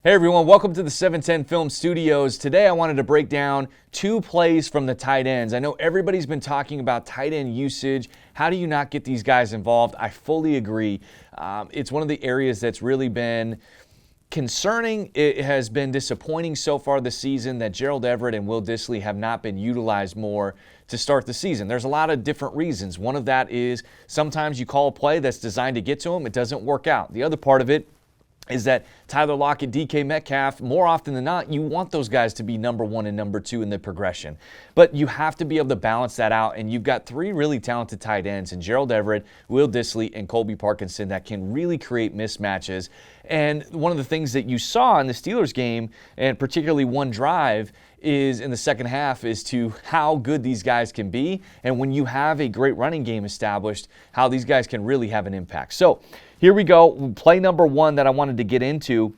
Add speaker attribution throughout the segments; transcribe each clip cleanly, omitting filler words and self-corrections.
Speaker 1: Hey everyone, welcome to the 710 Film Studios. Today I wanted to break down two plays from the tight ends. I know everybody's been talking about tight end usage. How do you not get these guys involved? I fully agree. It's one of the areas that's really been concerning. It has been disappointing so far this season that Gerald Everett and Will Dissly have not been utilized more to start the season. There's a lot of different reasons. One of that is sometimes you call a play that's designed to get to them, it doesn't work out. The other part of it is that Tyler Lockett, DK Metcalf, more often than not, you want those guys to be number one and number two in the progression. But you have to be able to balance that out, and you've got three really talented tight ends in Gerald Everett, Will Dissly, and Colby Parkinson that can really create mismatches. And one of the things that you saw in the Steelers game, and particularly one drive, is in the second half is to how good these guys can be. And when you have a great running game established, how these guys can really have an impact. So here we go. Play number one that I wanted to get into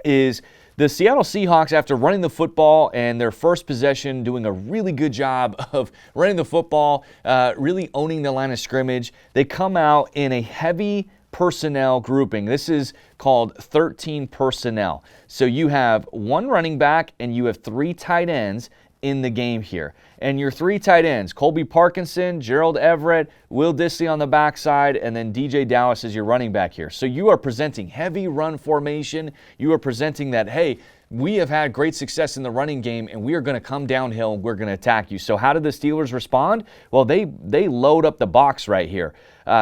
Speaker 1: is the Seattle Seahawks, after running the football and their first possession, doing a really good job of running the football, really owning the line of scrimmage. They come out in a heavy personnel grouping. This is called 13 personnel. So you have one running back and you have three tight ends in the game here. And your three tight ends, Colby Parkinson, Gerald Everett, Will Dissly on the backside, and then DJ Dallas is your running back here. So you are presenting heavy run formation. You are presenting that, hey, we have had great success in the running game, and we are going to come downhill and we're going to attack you. So how did the Steelers respond? Well, they load up the box right here.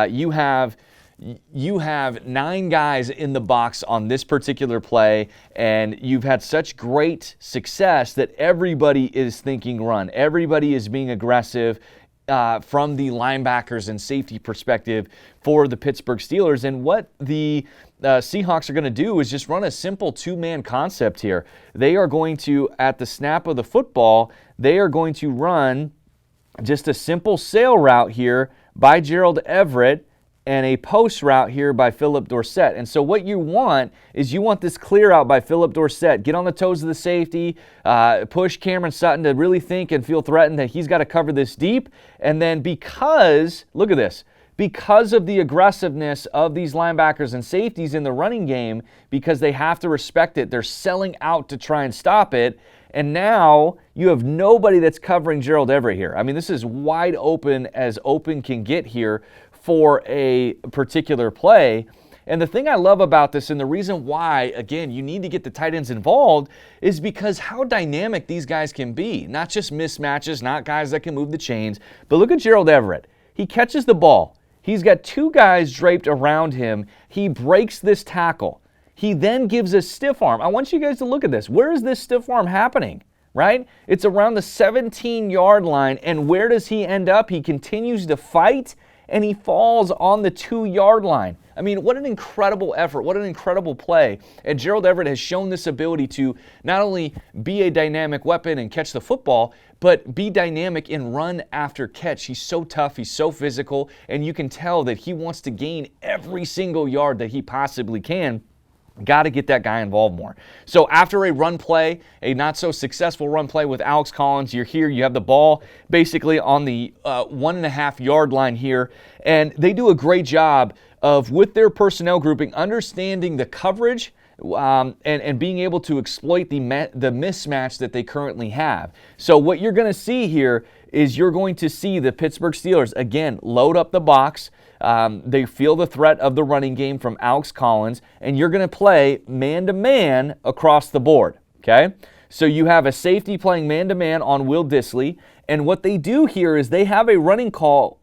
Speaker 1: You have 9 guys in the box on this particular play, and you've had such great success that everybody is thinking run. Everybody is being aggressive from the linebackers and safety perspective for the Pittsburgh Steelers. And what the Seahawks are going to do is just run a simple two-man concept here. They are going to, at the snap of the football, they are going to run just a simple sail route here by Gerald Everett and a post route here by Phillip Dorsett. And so what you want is you want this clear out by Phillip Dorsett. Get on the toes of the safety, push Cameron Sutton to really think and feel threatened that he's got to cover this deep. And then because, look at this, because of the aggressiveness of these linebackers and safeties in the running game, because they have to respect it, they're selling out to try and stop it. And now you have nobody that's covering Gerald Everett here. I mean, this is wide open as open can get here for a particular play. And the thing I love about this, and the reason why, again, you need to get the tight ends involved, is because how dynamic these guys can be. Not just mismatches, not guys that can move the chains, but look at Gerald Everett. He catches the ball. He's got 2 guys draped around him. He breaks this tackle. He then gives a stiff arm. I want you guys to look at this. Where is this stiff arm happening? Right? It's around the 17-yard line, and where does he end up? He continues to fight, and he falls on the 2-yard line. I mean, what an incredible effort. What an incredible play. And Gerald Everett has shown this ability to not only be a dynamic weapon and catch the football, but be dynamic in run after catch. He's so tough. He's so physical. And you can tell that he wants to gain every single yard that he possibly can. Got to get that guy involved more. So after a run play, a not so successful run play with Alex Collins, you're here, you have the ball basically on the 1.5 yard line here, and they do a great job of, with their personnel grouping, understanding the coverage and being able to exploit the mismatch that they currently have. So what you're going to see here is you're going to see the Pittsburgh Steelers, again, load up the box. They feel the threat of the running game from Alex Collins, and you're going to play man-to-man across the board, okay? So you have a safety playing man-to-man on Will Dissly, and what they do here is they have a running call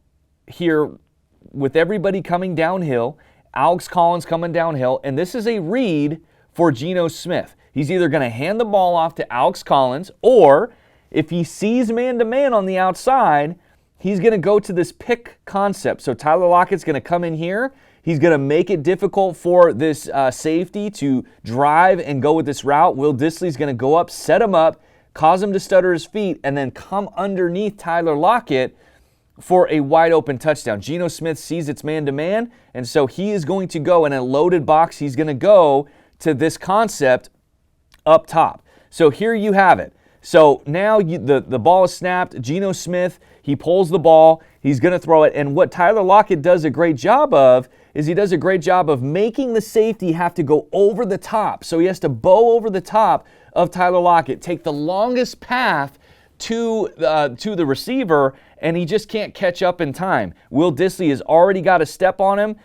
Speaker 1: here with everybody coming downhill, Alex Collins coming downhill, and this is a read for Geno Smith. He's either going to hand the ball off to Alex Collins, or if he sees man-to-man on the outside, he's going to go to this pick concept. So Tyler Lockett's going to come in here. He's going to make it difficult for this safety to drive and go with this route. Will Dissly's going to go up, set him up, cause him to stutter his feet, and then come underneath Tyler Lockett for a wide open touchdown. Geno Smith sees it's man-to-man, and so he is going to go in a loaded box. He's going to go to this concept up top. So here you have it. So now the ball is snapped. Geno Smith, he pulls the ball. He's going to throw it. And what Tyler Lockett does a great job of is he does a great job of making the safety have to go over the top. So he has to bow over the top of Tyler Lockett, take the longest path to the receiver, and he just can't catch up in time. Will Dissly has already got a step on him.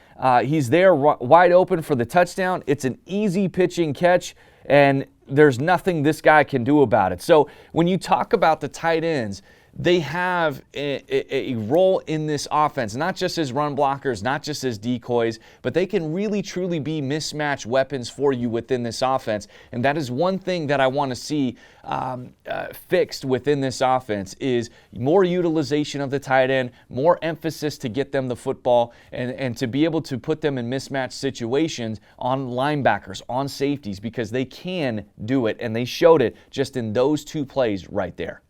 Speaker 1: He's there wide open for the touchdown. It's an easy pitching catch, and there's nothing this guy can do about it. So when you talk about the tight ends, they have a role in this offense, not just as run blockers, not just as decoys, but they can really truly be mismatched weapons for you within this offense. And that is one thing that I want to see fixed within this offense is more utilization of the tight end, more emphasis to get them the football, and to be able to put them in mismatched situations on linebackers, on safeties, because they can do it, and they showed it just in those two plays right there.